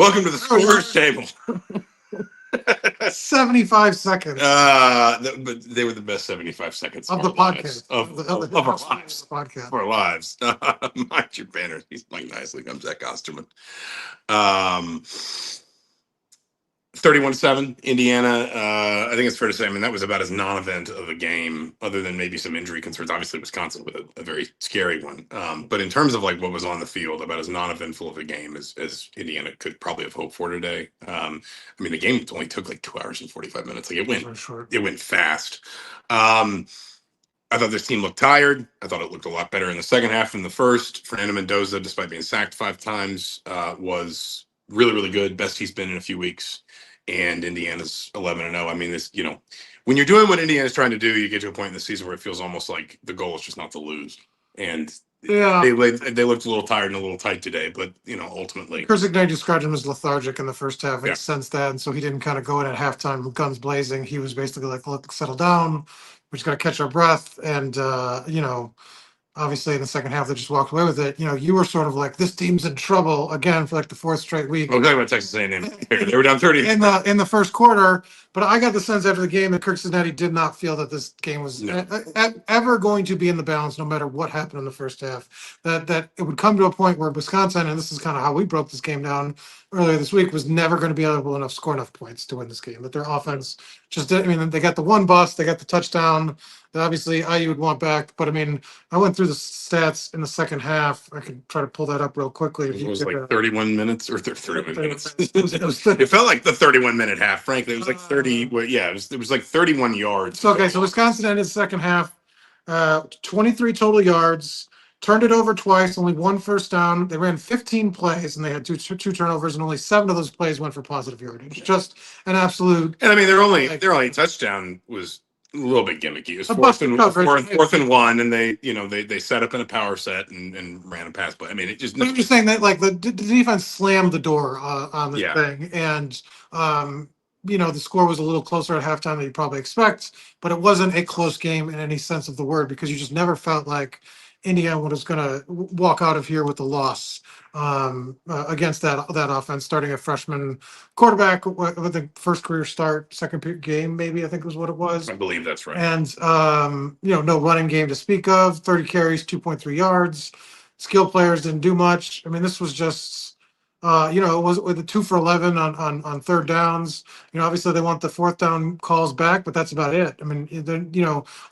Welcome to the scores table. 75 seconds But they were the best 75 seconds of the podcast. Of our lives. Podcast. Of our lives. Mind your banners. He's playing nicely. Comes Zach Osterman. 31-7, Indiana. I think it's fair to say, I mean, that was about as non-event of a game, other than maybe some injury concerns. Obviously, Wisconsin with a very scary one. But in terms of like what was on the field, about as non-eventful of a game as Indiana could probably have hoped for today. I mean, the game only took like 2 hours and 45 minutes. Like it went fast. I thought this team looked tired. I thought it looked a lot better in the second half than the first. Fernando Mendoza, despite being sacked 5 times, was really, really good. Best he's been in a few weeks. And Indiana's 11-0. I mean, this, when you're doing what Indiana's trying to do, you get to a point in the season where it feels almost like the goal is just not to lose. And they looked a little tired and a little tight today, but ultimately, Chris Ignite described him as lethargic in the first half. He sensed that, and so he didn't kind of go in at halftime guns blazing. He was basically like, "Look, settle down. We just got to catch our breath." And obviously in the second half they just walked away with it. You were sort of like, this team's in trouble again for like the 4th straight week. I'm talking about Texas A&M. They were down 30 in the first quarter, but I got the sense after the game that Kirk Cincinnati did not feel that this game was ever going to be in the balance, no matter what happened in the first half. That it would come to a point where Wisconsin, and this is kind of how we broke this game down earlier this week, was never going to be able to score enough points to win this game. That their offense just did. I mean, they got the one bust, they got the touchdown. Obviously, IU would want back, but I mean, I went through the stats in the second half. I could try to pull that up real quickly. It was like 31 minutes or 31 minutes. It felt like the 31-minute half. Frankly, it was like 30. It was like 31 yards. Okay, so Wisconsin ended the second half, 23 total yards, turned it over twice, only 1 first down. They ran 15 plays, and they had two turnovers, and only 7 of those plays went for positive yardage. Just an absolute. And I mean, their only touchdown was a little bit gimmicky. It was fourth and 1, and they set up in a power set and ran a pass play. I mean, it just. I'm just saying that like the defense slammed the door on this thing, and the score was a little closer at halftime than you probably expect, but it wasn't a close game in any sense of the word, because you just never felt like Indiana was going to walk out of here with a loss against that offense, starting a freshman quarterback with the first career start, second game, maybe, I think was what it was. I believe that's right. And, no running game to speak of, 30 carries, 2.3 yards. Skill players didn't do much. I mean, this was just, it was with the 2 for 11 on third downs. Obviously they want the 4th down calls back, but that's about it. I mean,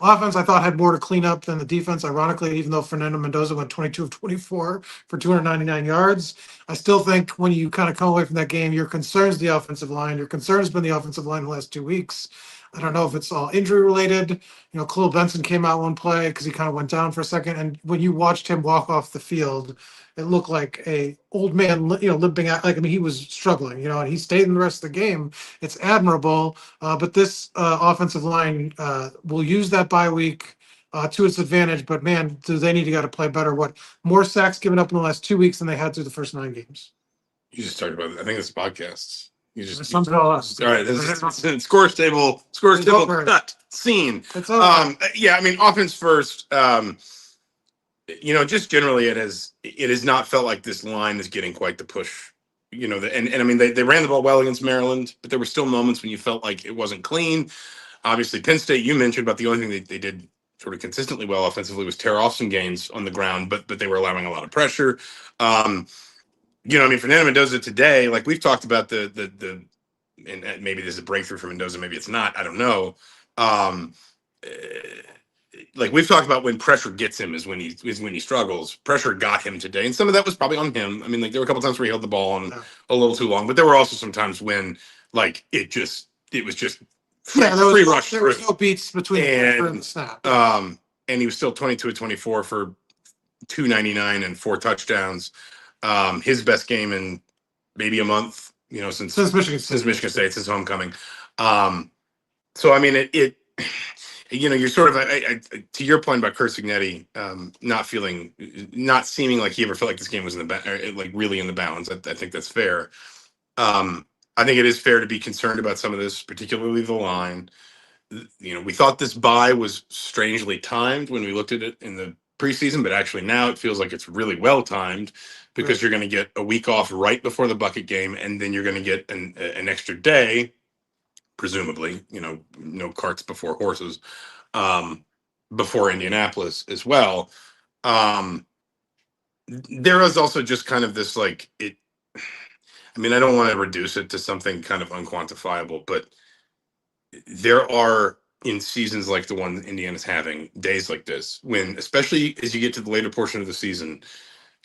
offense I thought had more to clean up than the defense. Ironically, even though Fernando Mendoza went 22 of 24 for 299 yards, I still think when you kind of come away from that game, your concern's the offensive line. Your concern's been the offensive line the last 2 weeks. I don't know if it's all injury related. Khalil Benson came out one play because he kind of went down for a second, and when you watched him walk off the field, it looked like a old man, limping out. Like, I mean, he was struggling, and he stayed in the rest of the game. It's admirable, but this offensive line will use that bye week to its advantage. But man, do they need to got to play better? More sacks given up in the last 2 weeks than they had through the first 9 games. You just talked about it. I think it's podcasts. You just summed it all up. All right, this is scores table cut scene. I mean, offense first. Just generally, it has not felt like this line is getting quite the push. And I mean, they ran the ball well against Maryland, but there were still moments when you felt like it wasn't clean. Obviously, Penn State, you mentioned, about the only thing they did sort of consistently well offensively was tear off some gains on the ground, but they were allowing a lot of pressure. I mean, Fernando Mendoza today, like we've talked about and maybe this is a breakthrough for Mendoza, maybe it's not, I don't know. Like we've talked about, when pressure gets him is when he struggles. Pressure got him today, and some of that was probably on him. I mean, like there were a couple times where he held the ball on a little too long, but there were also some times when like it was just free rush. There was no beats between and the snap. And he was still 22 of 24 for 299 and 4 touchdowns. His best game in maybe a month, since Michigan State, since homecoming. So I mean, you're sort of to your point about Curt Cignetti not seeming like he ever felt like this game was like really in the balance. I think that's fair. I think it is fair to be concerned about some of this, particularly the line. We thought this bye was strangely timed when we looked at it in the preseason, but actually now it feels like it's really well timed because you're going to get a week off right before the bucket game, and then you're going to get an extra day, presumably, no carts before horses, um, before Indianapolis as well. Um, there is also just kind of this like it. I mean, I don't want to reduce it to something kind of unquantifiable, but there are in seasons like the one Indiana's having days like this when, especially as you get to the later portion of the season,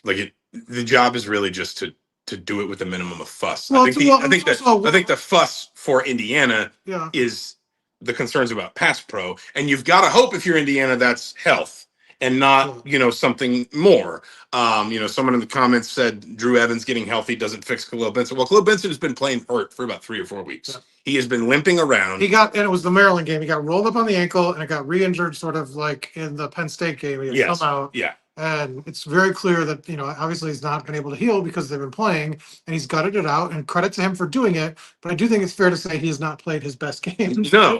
the job is really just to do it with a minimum of fuss. Well, I think the fuss for Indiana yeah. is the concerns about pass pro, and you've got to hope if you're Indiana that's health and not something more. Someone in the comments said Drew Evans getting healthy doesn't fix Khalil Benson. Well, Khalil Benson has been playing hurt for about 3 or 4 weeks. Yeah. He has been limping around. And it was the Maryland game. He got rolled up on the ankle and it got re-injured, sort of like in the Penn State game. He had come out. Yeah. And it's very clear that, obviously he's not been able to heal because they've been playing, and he's gutted it out, and credit to him for doing it. But I do think it's fair to say he has not played his best game. No.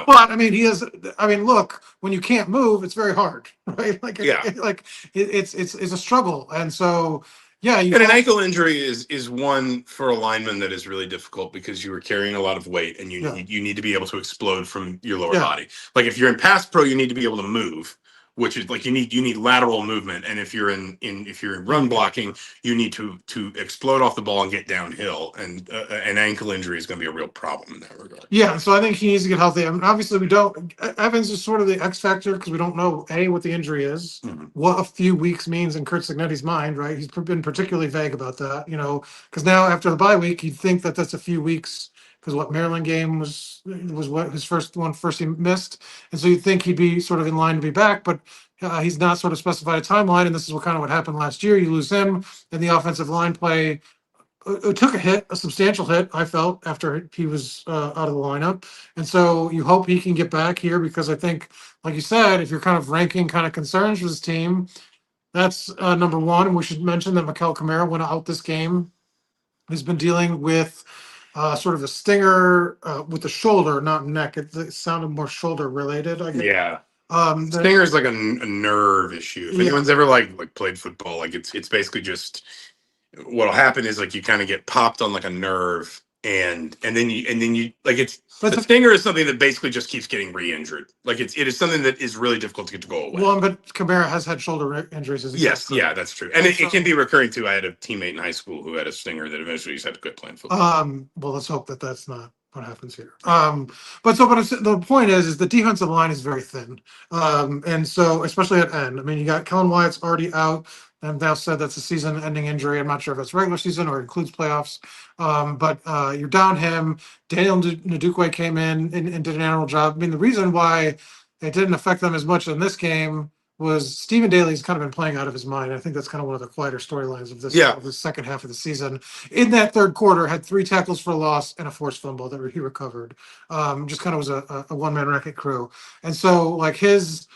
But look, when you can't move, it's very hard, right? It's a struggle. And so, yeah. And an ankle injury is one for a lineman that is really difficult because you are carrying a lot of weight, and you need to be able to explode from your lower body. Like if you're in pass pro, you need to be able to move, which is like you need lateral movement, and if you're in run blocking, you need to explode off the ball and get downhill, and an ankle injury is going to be a real problem in that regard. Yeah, so I think he needs to get healthy. I mean, obviously we don't. Evans is sort of the X factor because we don't know what the injury is, what a few weeks means in Kurt Cignetti's mind, right? He's been particularly vague about that, because now after the bye week, you'd think that that's a few weeks. Because what Maryland game was what his first he missed, and so you'd think he'd be sort of in line to be back, but he's not sort of specified a timeline, and this is what happened last year. You lose him, and the offensive line play it took a substantial hit, I felt, after he was out of the lineup, and so you hope he can get back here because I think, like you said, if you're kind of ranking kind of concerns for this team, that's number one. And we should mention that Mikel Kamara went out this game. He's been dealing with sort of a stinger with the shoulder, not neck. It sounded more shoulder related, I guess. Yeah. Stinger is like a nerve issue. If anyone's ever like played football, like it's basically just what'll happen is like you kind of get popped on like a nerve, and then you like it's. But the stinger is something that basically just keeps getting re-injured. Like it is something that is really difficult to get to go away. Well, but Kamara has had shoulder injuries as yes, yeah, that's true, and it can be recurring too. I had a teammate in high school who had a stinger that eventually just had to quit playing football. Well, let's hope that that's not what happens here. But the point is the defensive line is very thin, and so especially at end. I mean, you got Kellen Wyatt's already out. And now said that's a season-ending injury. I'm not sure if it's regular season or includes playoffs. But you're down him. Daniel Ndukwe came in and did an admirable job. I mean, the reason why it didn't affect them as much in this game was Stephen Daly's kind of been playing out of his mind. I think that's kind of one of the quieter storylines of the second half of the season. In that third quarter, had 3 tackles for a loss and a forced fumble that he recovered. Just kind of was a one-man wrecking crew. And so, like, his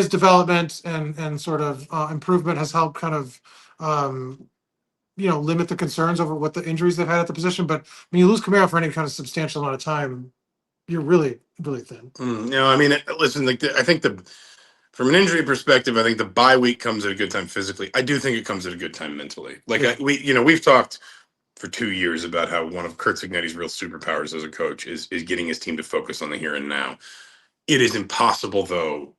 development and sort of improvement has helped kind of limit the concerns over what the injuries they've had at the position. But when you lose Kamara for any kind of substantial amount of time, you're really, really thin. I mean, listen, I think from an injury perspective, I think the bye week comes at a good time physically. I do think it comes at a good time mentally. We've talked for 2 years about how one of Kurt Cignetti's real superpowers as a coach is getting his team to focus on the here and now. It is impossible, though,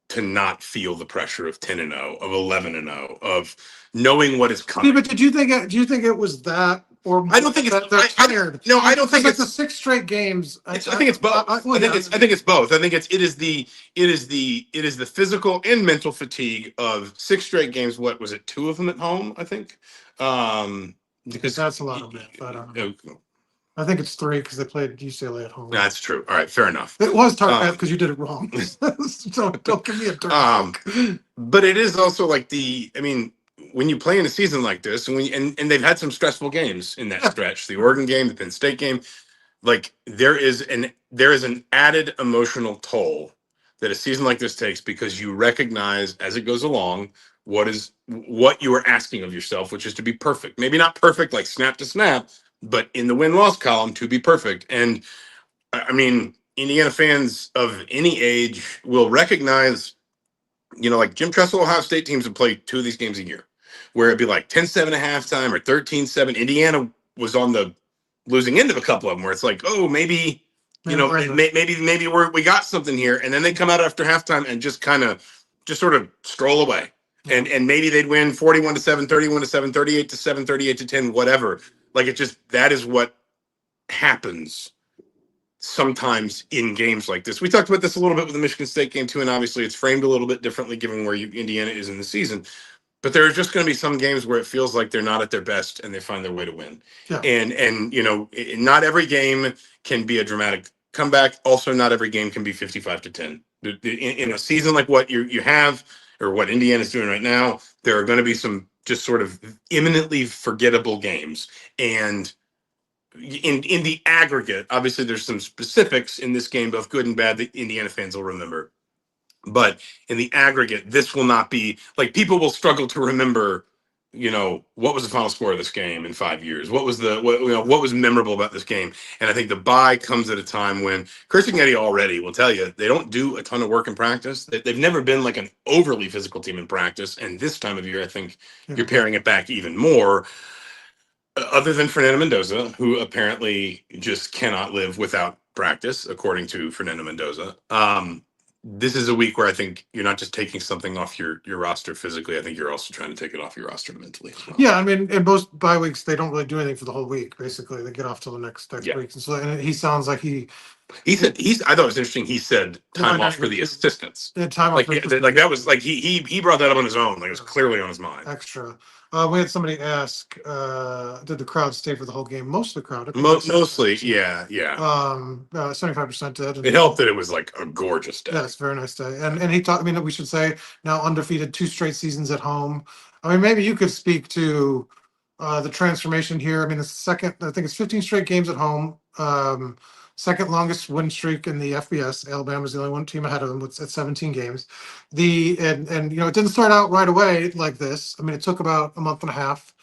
to not feel the pressure of 10-0, of 11-0, of knowing what is coming. Yeah, but do you think it was that, or I don't think it's that they're tired? I don't think it's the 6 straight games. I think it's both. I think it's both. I think it is the physical and mental fatigue of 6 straight games. What was it? 2 of them at home, I think. Because that's a lot of it. I don't know. I think it's 3 because they played UCLA at home. That's true. All right, fair enough. It was tough because you did it wrong. So don't give me a turn. But it is also like when you play in a season like this, and they've had some stressful games in that stretch, the Oregon game, the Penn State game, like there is an added emotional toll that a season like this takes because you recognize as it goes along what you are asking of yourself, which is to be perfect. Maybe not perfect like snap to snap, but in the win-loss column to be perfect. And I mean, Indiana fans of any age will recognize, like Jim Tressel, Ohio State teams have played 2 of these games a year. where it'd be like 10-7 at halftime or 13-7. Indiana was on the losing end of a couple of them where it's like, oh, maybe, maybe we got something here. And then they come out after halftime and just kind of just sort of stroll away. And maybe they'd win 41-7, 31-7, 38-7, 38-10, whatever. Like it just, that is what happens sometimes in games like this. We talked about this a little bit with the Michigan State game too, and obviously it's framed a little bit differently given where Indiana is in the season. But there are just going to be some games where it feels like they're not at their best and they find their way to win. Yeah. And not every game can be a dramatic comeback. Also, not every game can be 55-10. In a season like what you have or what Indiana's doing right now, there are going to be some just sort of imminently forgettable games. And in the aggregate, obviously there's some specifics in this game, both good and bad, that Indiana fans will remember. But in the aggregate, this will not be like people will struggle to remember, what was the final score of this game in 5 years? What was what was memorable about this game? And I think the bye comes at a time when Kirsignetti already will tell you they don't do a ton of work in practice. They've never been like an overly physical team in practice. And this time of year, I think you're paring it back even more. Other than Fernando Mendoza, who apparently just cannot live without practice, according to Fernando Mendoza. This is a week where I think you're not just taking something off your roster physically. I think you're also trying to take it off your roster mentally as well. Yeah, I mean, in most bye weeks, they don't really do anything for the whole week. Basically, they get off till the next week. And so, and he sounds like he said I thought it was interesting. He said time off for the assistants. Time off. Like that was like he brought that up on his own. Like it was clearly on his mind. Extra. We had somebody ask, did the crowd stay for the whole game? Most of the crowd. Mostly, yeah. 75% did. It helped that it was like a gorgeous day. Yeah, it's a very nice day. And he talked, we should say now undefeated 2 straight seasons at home. Maybe you could speak to the transformation here. The second, I think it's 15 straight games at home. Second longest win streak in the FBS. Alabama's the only one team ahead of them at 17 games. And it didn't start out right away like this. It took about a month and a half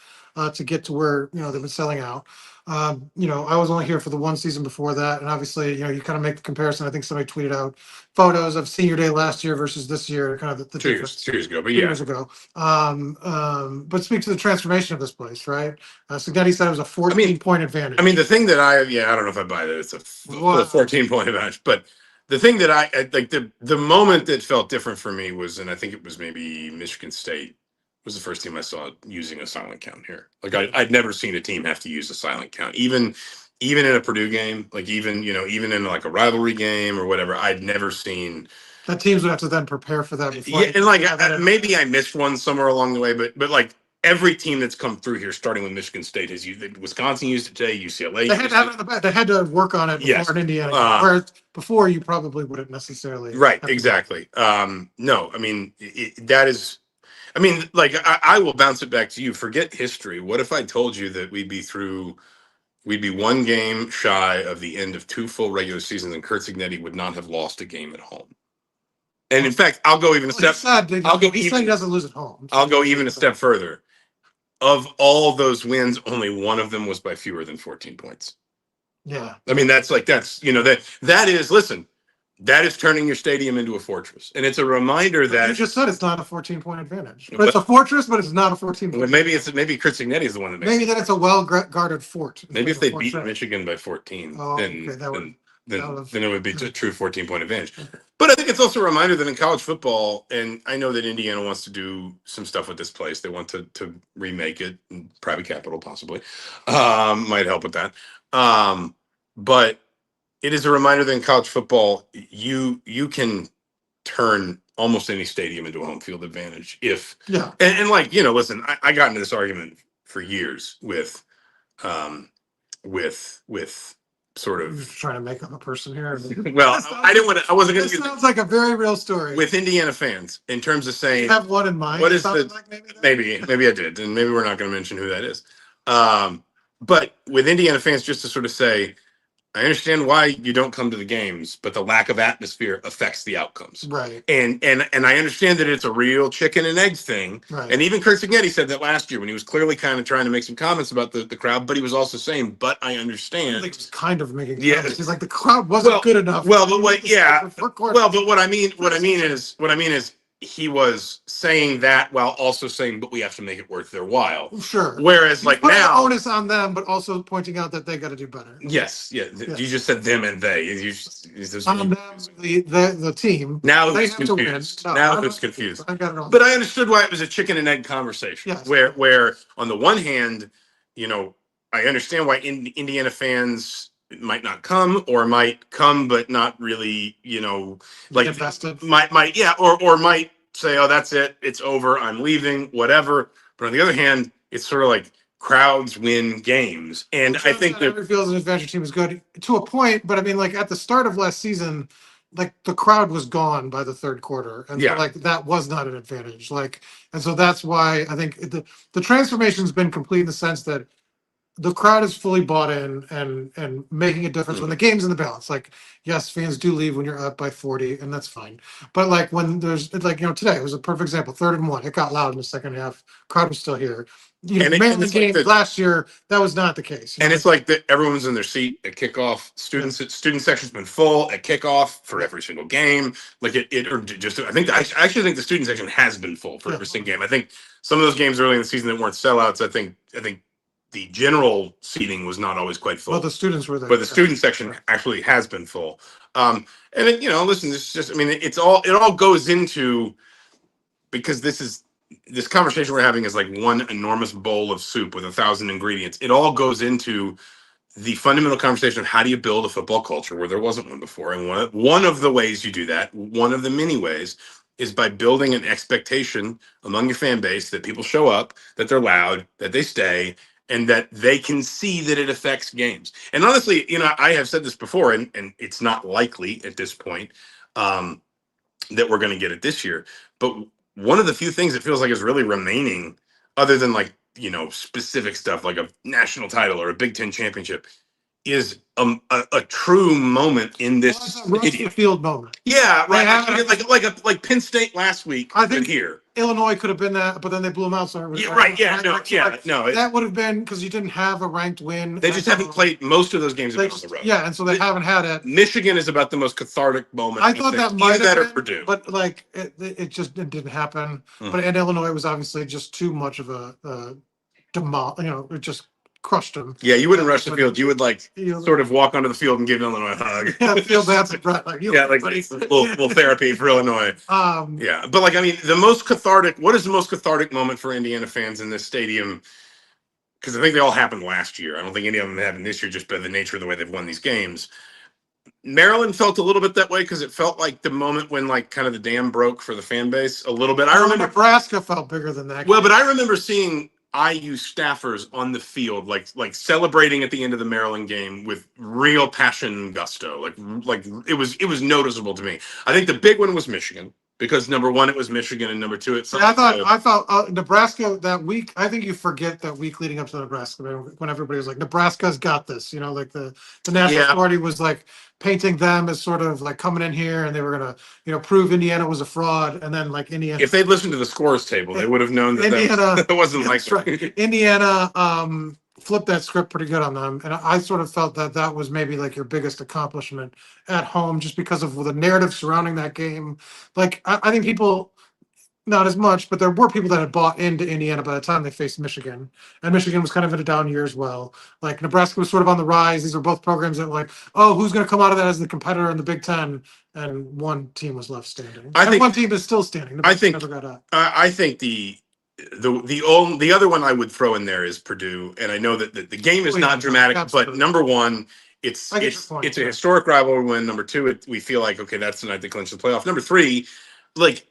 to get to where they've been selling out. I was only here for the one season before that, and obviously you kind of make the comparison. I think somebody tweeted out photos of senior day last year versus this year, kind of the 2 years ago, but 2 years ago. But speak to the transformation of this place, right? So Getty said it was a 14-point advantage. The thing that I don't know if I buy that it's a 14-point advantage, but the thing that I like the moment that felt different for me was, and I think it was maybe Michigan State was the first team I saw using a silent count here. Like I'd never seen a team have to use a silent count, even in a Purdue game, like even in like a rivalry game or whatever. I'd never seen that teams would have to then prepare for that. And maybe I missed one somewhere along the way, but like every team that's come through here, starting with Michigan State, has used it. Wisconsin used it today. UCLA. They had to have it on the back. They had to work on it before in Indiana. Whereas before, you probably wouldn't necessarily. Right. Exactly. No. That is. I will bounce it back to you. Forget history. What if I told you that we'd be one game shy of the end of 2 full regular seasons, and Kirsignetti would not have lost a game at home? And in fact, I'll go even a step. He said he doesn't lose at home. I'll go even a step further. Of all those wins, only one of them was by fewer than 14 points. Yeah. That is, listen, that is turning your stadium into a fortress. And it's a reminder that you just said it's not a 14-point advantage. But it's a fortress, but it's not a 14-point. Well, maybe Kirsignetti is the one that makes maybe then it's a well-guarded fort. Maybe if they beat Michigan by 14, then it would be a true 14-point advantage. But I think it's also a reminder that in college football, and I know that Indiana wants to do some stuff with this place. They want to remake it, private capital possibly, might help with that. But it is a reminder that in college football, you can turn almost any stadium into a home field advantage and listen, I got into this argument for years with sort of. You're trying to make up a person here. Well, I wasn't going to. This sounds like a very real story with Indiana fans in terms of saying. You have one in mind. What is maybe I did, and maybe we're not going to mention who that is. But with Indiana fans, just to sort of say, I understand why you don't come to the games, but the lack of atmosphere affects the outcomes. Right. And I understand that it's a real chicken and egg thing. Right. And even Kirsignetti said that last year when he was clearly kind of trying to make some comments about the crowd, but he was also saying, but I understand. I think he was kind of making comments. He's like, the crowd wasn't good enough. But what I mean is he was saying that while also saying, but we have to make it worth their while. Sure. Whereas, like putting now, the onus on them, but also pointing out that they got to do better. yes, yeah, Yes. you just said them and they. On them, the team. Now They who's have to win. confused? No, Now I'm who's not confused? I got it all. But I understood why it was a chicken and egg conversation. Yes. Where on the one hand, you know, I understand why Indiana fans might not come or might come but not really, you know, like invested. might yeah, or might say, oh, that's it, it's over, I'm leaving, whatever. But on the other hand, it's sort of like crowds win games, and I think that every Fields and Adventure team is good to a point. But I mean, like at the start of last season, like the crowd was gone by the third quarter, and Yeah. so like that was not an advantage. Like, and so that's why I think the transformation's been complete in the sense that the crowd is fully bought in and making a difference when the game's in the balance. Like, yes, fans do leave when you're up by 40, and that's fine. But like when there's like, you know, today was a perfect example. 3rd and 1, it got loud in the second half. Crowd was still here. You know, And man, the it's like game last year that was not the case. You and know? it's like that everyone's in their seat at kickoff. Student section's been full at kickoff for every single game. Like it or just I actually think the student section has been full for every single game. I think some of those games early in the season that weren't sellouts. I think the general seating was not always quite full. Well, the students were there. But the student section actually has been full. And it, you know, listen, it's just, I mean, it all goes into, because this conversation we're having is like one enormous bowl of soup with 1,000 ingredients. It all goes into the fundamental conversation of how do you build a football culture where there wasn't one before. And one of the ways you do that, one of the many ways, is by building an expectation among your fan base that people show up, that they're loud, that they stay, and that they can see that it affects games. And honestly, you know, I have said this before, and it's not likely at this point that we're going to get it this year. But one of the few things it feels like is really remaining, other than like, you know, specific stuff like a national title or a Big Ten championship, is a true moment in this stadium. Field moment. Yeah, right. Like Penn State last week. I think here Illinois could have been that, but then they blew them out. So yeah, right. Yeah, no, yeah, no. That would have been because you didn't have a ranked win. They just haven't played most of those games on the road. Yeah, and so they haven't had it. Michigan is about the most cathartic moment. I thought that might have been, Purdue, but like it didn't happen. But in Illinois, it was obviously just too much of a you know, it just crushed them. Yeah, you wouldn't rush the field. You would like sort of walk onto the field and give Illinois a hug. Yeah, field that's right. Like, yeah, like little therapy for Illinois. Yeah, but like I mean, the most cathartic. What is the most cathartic moment for Indiana fans in this stadium? Because I think they all happened last year. I don't think any of them happened this year, just by the nature of the way they've won these games. Maryland felt a little bit that way because it felt like the moment when like kind of the dam broke for the fan base a little bit. I remember Nebraska felt bigger than that. Well, but I remember seeing IU staffers on the field, like celebrating at the end of the Maryland game with real passion and gusto. Like it was noticeable to me. I think the big one was Michigan because number one, it was Michigan, and number two, it's. I thought Nebraska that week. I think you forget that week leading up to Nebraska when everybody was like, Nebraska's got this. You know, like the national authority was like painting them as sort of like coming in here and they were gonna, you know, prove Indiana was a fraud, and then like Indiana. If they'd listened to the scores table, they would have known that Indiana that wasn't like right. Indiana flipped that script pretty good on them, and I sort of felt that was maybe like your biggest accomplishment at home, just because of the narrative surrounding that game. Like I think people. Not as much, but there were people that had bought into Indiana by the time they faced Michigan, and Michigan was kind of in a down year as well. Like Nebraska was sort of on the rise. These are both programs that were like, oh, who's going to come out of that as the competitor in the Big Ten? And one team was left standing. I think one team is still standing. Nebraska never got out. I think the other one I would throw in there is Purdue, and I know that the game is not dramatic, but number one, it's a historic rivalry win. Number two, we feel like okay, that's the night they clinch the playoff. Number three, like.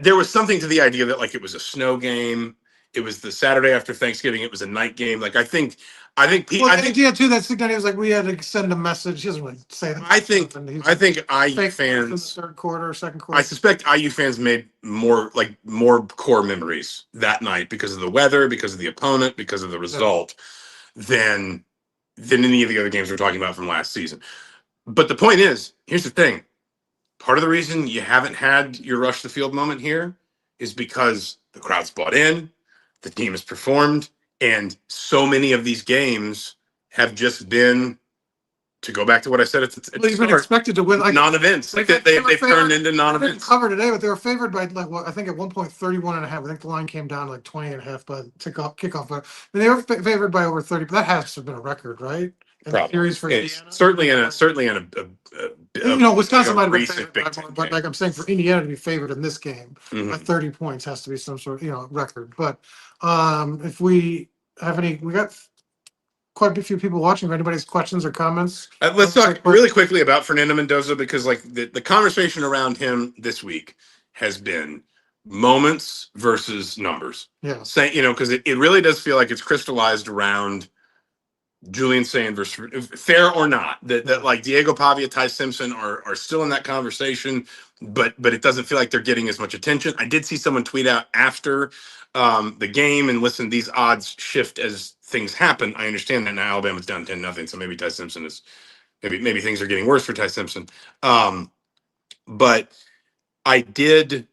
There was something to the idea that like it was a snow game. It was the Saturday after Thanksgiving. It was a night game. Like I think the idea too that Signani was like we had to send a message. He doesn't really say that. I think IU fans in the third quarter, second quarter. I suspect IU fans made more core memories that night because of the weather, because of the opponent, because of the result, than any of the other games we're talking about from last season. But the point is, here's the thing. Part of the reason you haven't had your rush the field moment here is because the crowd's bought in, the team has performed, and so many of these games have just been to go back to what I said, it's Well, you've been expected to win. Like non-events. Like they've turned into they didn't non-events. cover today, but they were favored by like I think at one point 31.5. I think the line came down like 20.5 by kickoff. But I mean, they were favored by over 30. But that has to have been a record, right? And the series for It's Indiana. certainly in Wisconsin might have been recent favored by Big more, Ten but game. like I'm saying, for Indiana to be favored in this game by Mhm. 30 points has to be some sort of record. But if we have any, we got quite a few people watching. If anybody's questions or comments, Let's talk really quickly about Fernando Mendoza, because like the conversation around him this week has been moments versus numbers. Yeah. Saying, because it really does feel like it's crystallized around Julian saying versus fair or not that like Diego Pavia, Ty Simpson are still in that conversation, but it doesn't feel like they're getting as much attention. I did see someone tweet out after the game, and listen, these odds shift as things happen. I understand that now Alabama's down 10-0, so maybe Ty Simpson is maybe things are getting worse for Ty Simpson. But I did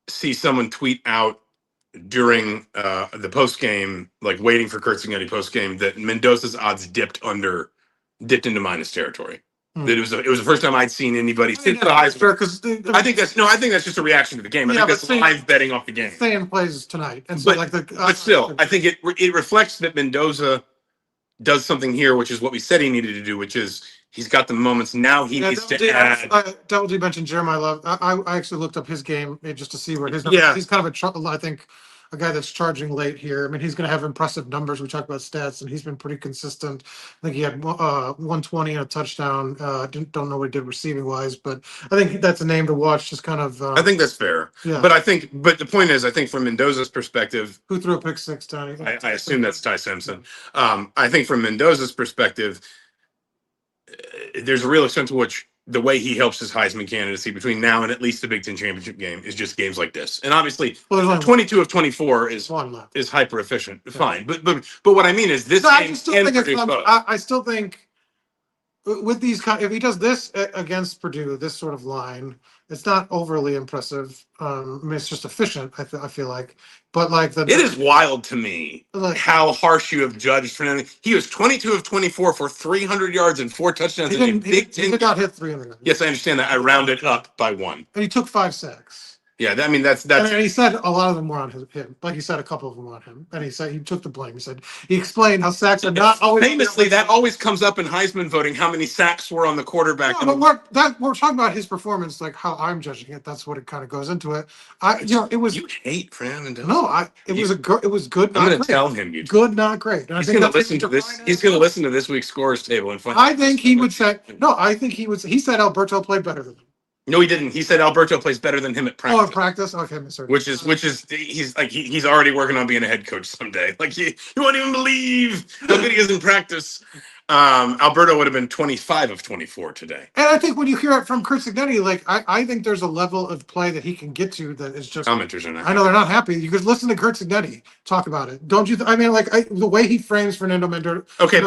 see someone tweet out during the post game, like waiting for Kurt Cignetti post game, that Mendoza's odds dipped into minus territory. That it was the first time I'd seen anybody since the Heisman. I think that's just a reaction to the game. I think that's live betting off the game. Stan plays tonight, and so but still, I think it reflects that Mendoza does something here, which is what we said he needed to do, which is he's got the moments. Now he needs to add. Double D mentioned Jeremiah Love. I actually looked up his game just to see where his he's kind of I think a guy that's charging late here. I mean, he's going to have impressive numbers. We talked about stats, and he's been pretty consistent. I think he had 120 and a touchdown. Don't know what he did receiving wise, but I think that's a name to watch. Just kind of. I think that's fair. Yeah. But the point is, I think from Mendoza's perspective, who threw a pick six, Tony? I assume that's Ty Simpson. I think from Mendoza's perspective, there's a real extent to which the way he helps his Heisman candidacy between now and at least the Big Ten championship game is just games like this. And obviously, 22 of 24 is hyper efficient. Yeah. Fine, but what I mean is this game can produce both. I still think with these, if he does this against Purdue, this sort of line, it's not overly impressive. I mean, it's just efficient. I feel like, but like it is wild to me how harsh you have judged Fernando. He was 22 of 24 for 300 yards and 4 touchdowns in a Big Ten. He did not hit 300. Yes, I understand that. I rounded up by 1, and he took 5 sacks. Yeah, I mean that's. And he said a lot of them were on him. Like he said, a couple of them were on him, and he said he took the blame. He explained how sacks are not always. Famously, that always comes up in Heisman voting. How many sacks were on the quarterback? No, but we're talking about his performance, like how I'm judging it. That's what it kind of goes into it. It was. You hate Fernando. No, it was good. I'm going to tell him you. Good, not great. And he's going to listen to this. He's going to listen to this week's scores table and find. I think he would say no. I think he would. He said Alberto played better than him. No, he didn't. He said Alberto plays better than him at practice. Oh, at practice? Okay, Mr. Which is he's already working on being a head coach someday. Like you won't even believe how good he is in practice. Alberto would have been 25 of 24 today. And I think when you hear it from Kurt Cignetti, like I think there's a level of play that he can get to that is just. Commenters are not. I know they're not happy. You could listen to Kurt Cignetti talk about it, don't you? I mean, like the way he frames Fernando Mendoza. Okay,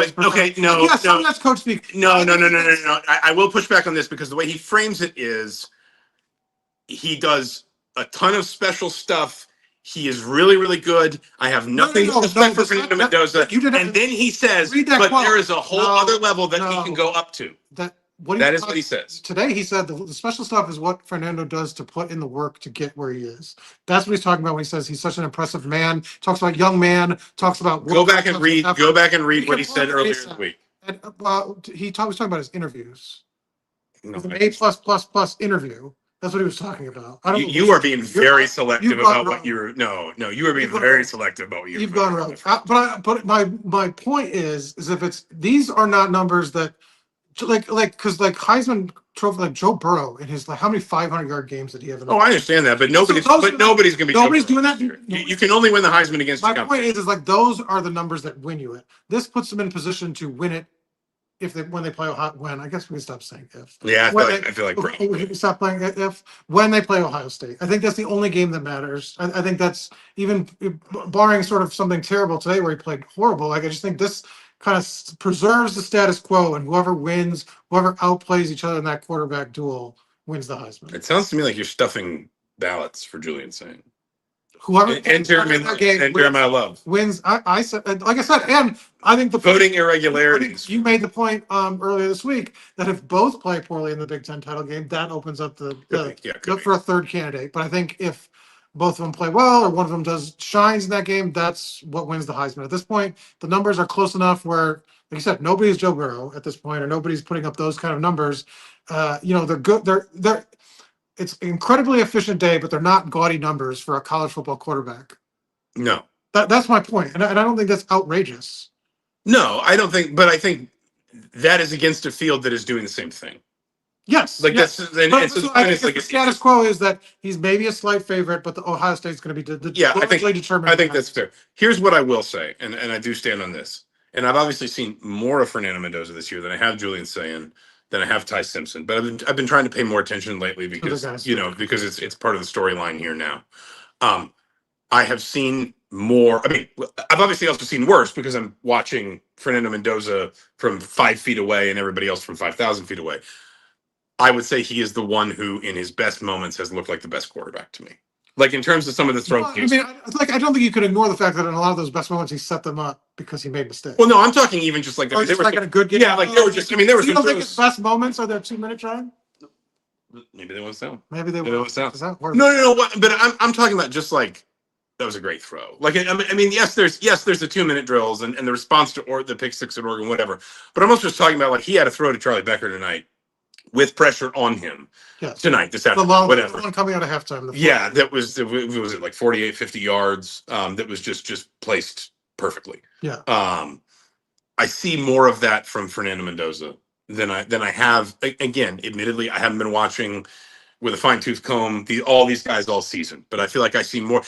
no. Yes, that's coach speak. No. I will push back on this because the way he frames it is, he does a ton of special stuff. He is really, really good. I have nothing but respect for Fernando Mendoza. And then he says, but there is a whole other level that he can go up to. That is what he says. Today he said the special stuff is what Fernando does to put in the work to get where he is. That's what he's talking about when he says he's such an impressive man. Talks about young man. Talks about go back and read what he said earlier in the week. And he was talking about his interviews. No, an A+++ interview. That's what he was talking about. You are being very selective about what you're. No, you are being very selective about what you're. You've gone wrong. But my point is if it's these are not numbers that because Heisman Trophy, like Joe Burrow in his how many 500-yard games did he have? I understand that, but nobody's going to be. Nobody's doing that. You can only win the Heisman against. My point is like those are the numbers that win you it. This puts them in position to win it. When they play Ohio, I guess we can stop saying if. Yeah, I feel like we can stop playing if when they play Ohio State. I think that's the only game that matters. I think that's even barring sort of something terrible today where he played horrible. Like I just think this kind of preserves the status quo, and whoever wins, whoever outplays each other in that quarterback duel wins the Heisman. It sounds to me like you're stuffing ballots for Julian Saint. whoever and Jeremy that game and wins. Jeremiah Love. Wins. I said, like I said, and I think the Voting I think irregularities. you made the point earlier this week that if both play poorly in the Big Ten title game, that opens up the Could for a third candidate. But I think if both of them play well or one of them does shines in that game, that's what wins the Heisman. At this point, the numbers are close enough where, like you said, nobody's Joe Burrow at this point, or nobody's putting up those kind of numbers. They're good. They're it's an incredibly efficient day, but they're not gaudy numbers for a college football quarterback. No. That's my point, and I don't think that's outrageous. No, I don't think. But I think that is against a field that is doing the same thing. Yes, Like yes. that's But it's I think like the status quo is that he's maybe a slight favorite, but the Ohio State's going to be largely determined. I think that's fair. Here's what I will say, and I do stand on this. And I've obviously seen more of Fernando Mendoza this year than I have Julian Sayin, than I have Ty Simpson. But I've been trying to pay more attention lately because because it's part of the storyline here now. I have seen more. I mean, I've obviously also seen worse because I'm watching Fernando Mendoza from 5 feet away and everybody else from 5,000 feet away. I would say he is the one who, in his best moments, has looked like the best quarterback to me. Like in terms of some of the throws. I mean, I don't think you could ignore the fact that in a lot of those best moments he set them up because he made mistakes. Well, no, I'm talking even just like or just like in a good game. Yeah, like they were just. I mean, there were You some don't think his best moments are their 2-minute drive? Maybe they went down. Maybe they went down. No. No. But I'm talking about just like that was a great throw. Like I mean, yes, there's the 2-minute drills and the response to the pick six at Oregon, whatever. But I'm also just talking about like he had a throw to Charlie Becker tonight with pressure on him tonight, this afternoon, whatever. The one coming out of halftime. Yeah, that was it like 48, 50 yards. That was just placed perfectly. Yeah. I see more of that from Fernando Mendoza than I have. Again, admittedly, I haven't been watching with a fine-tooth comb all these guys all season, but I feel like I see more.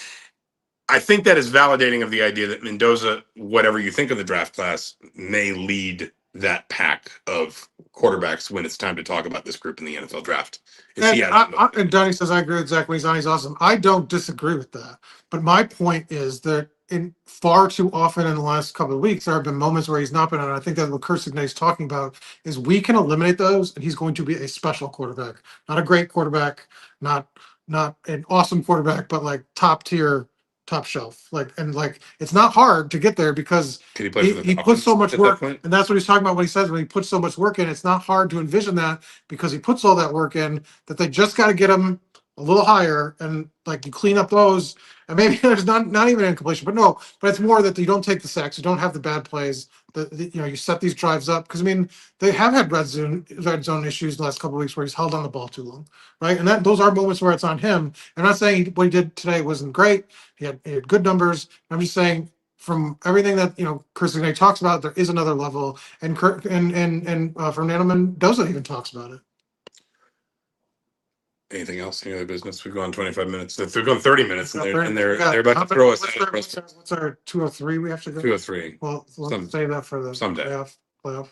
I think that is validating of the idea that Mendoza, whatever you think of the draft class, may lead that pack of quarterbacks when it's time to talk about this group in the NFL draft. And Donnie says, I agree with Zach when he's on. He's awesome. I don't disagree with that. But my point is that in far too often in the last couple of weeks, there have been moments where he's not been on. I think that what Kursigne is talking about is we can eliminate those, and he's going to be a special quarterback, not a great quarterback, not an awesome quarterback, but like top tier, top shelf. It's not hard to get there because he puts so much work, and that's what he's talking about when he says when he puts so much work in. It's not hard to envision that because he puts all that work in, that they just got to get him a little higher, and like you clean up those, and maybe there's not even incompletion, but it's more that you don't take the sacks, you don't have the bad plays, you set these drives up, because I mean they have had red zone issues the last couple of weeks where he's held on the ball too long, right? And those are moments where it's on him. I'm not saying what he did today wasn't great. He had good numbers. I'm just saying from everything that Kursigne talks about, there is another level, and Fernando Mendoza even talks about it. Anything else? Any other business? We've gone 25 minutes. They're going 30 minutes, and they're about to throw us out. What's our 203? We have to go 203. Well, let's save that for the someday playoff.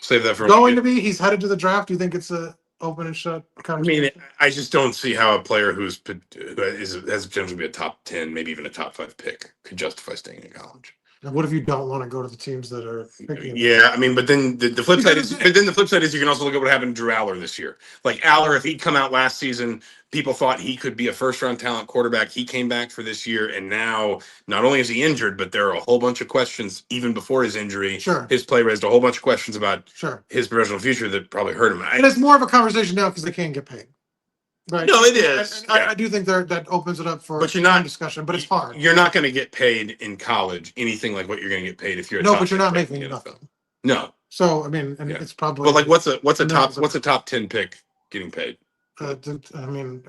Save that for he's headed to the draft. Do you think it's a open and shut conversation? I mean, I just don't see how a player who has potential to be a top 10, maybe even a top 5 pick could justify staying in college. And what if you don't want to go to the teams that are picking? Yeah, I mean, but then the flip side is, you can also look at what happened to Drew Aller this year. Like Aller, if he'd come out last season, people thought he could be a first-round talent quarterback. He came back for this year, and now not only is he injured, but there are a whole bunch of questions even before his injury. Sure. His play raised a whole bunch of questions about his professional future that probably hurt him. And it's more of a conversation now because they can't get paid. Right. No, it is. And I do think that opens it up for discussion, but it's hard. You're not going to get paid in college anything like what you're going to get paid if you're a but you're not making nothing. No. So I mean, and it's probably. But like, what's a top 10 pick getting paid? I mean,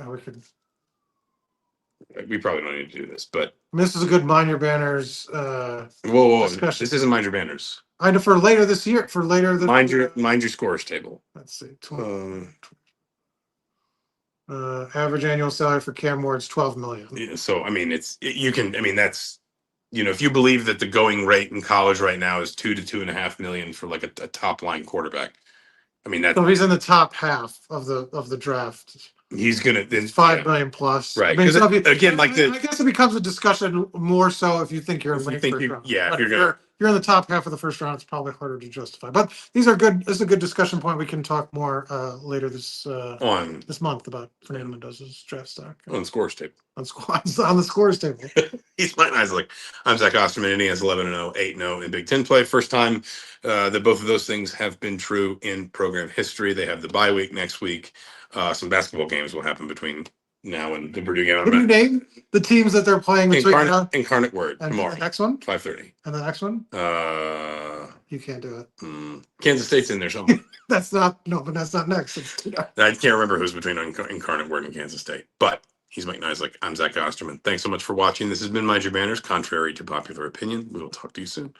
we probably don't need to do this, but this is a good mind your banners. Whoa! This isn't mind your banners. I know for later this year. Mind your scores table. Let's see. Average annual salary for Cam Ward's $12 million. Yeah, so I mean, that's if you believe that the going rate in college right now is $2 to $2.5 million for like a top line quarterback. I mean so he's in the top half of the draft. He's gonna it's $5 million plus, right? I Again, like I guess it becomes a discussion more so if you think you're if you're you're in the top half of the first round, it's probably harder to justify. But these are good. This is a good discussion point. We can talk more later this on month about Fernando Mendoza's draft stock on scores table. on squads on the scores table. He's Mike Nisley. I'm Zach Osterman. Indiana's 11-0, 8-0 in Big Ten play. First time that both of those things have been true in program history. They have the bye week next week. Some basketball games will happen between now and the Purdue game. Can you name the teams that they're playing between now Incarnate Word and tomorrow. the next one? 5:30. And the next one? You can't do it. Kansas State's in there somewhere. That's not but that's not next. I can't remember who's between Incarnate Word and Kansas State, but he's Mike Nisley. I'm Zach Osterman. Thanks so much for watching. This has been Mind Your Manners. Contrary to popular opinion, we will talk to you soon.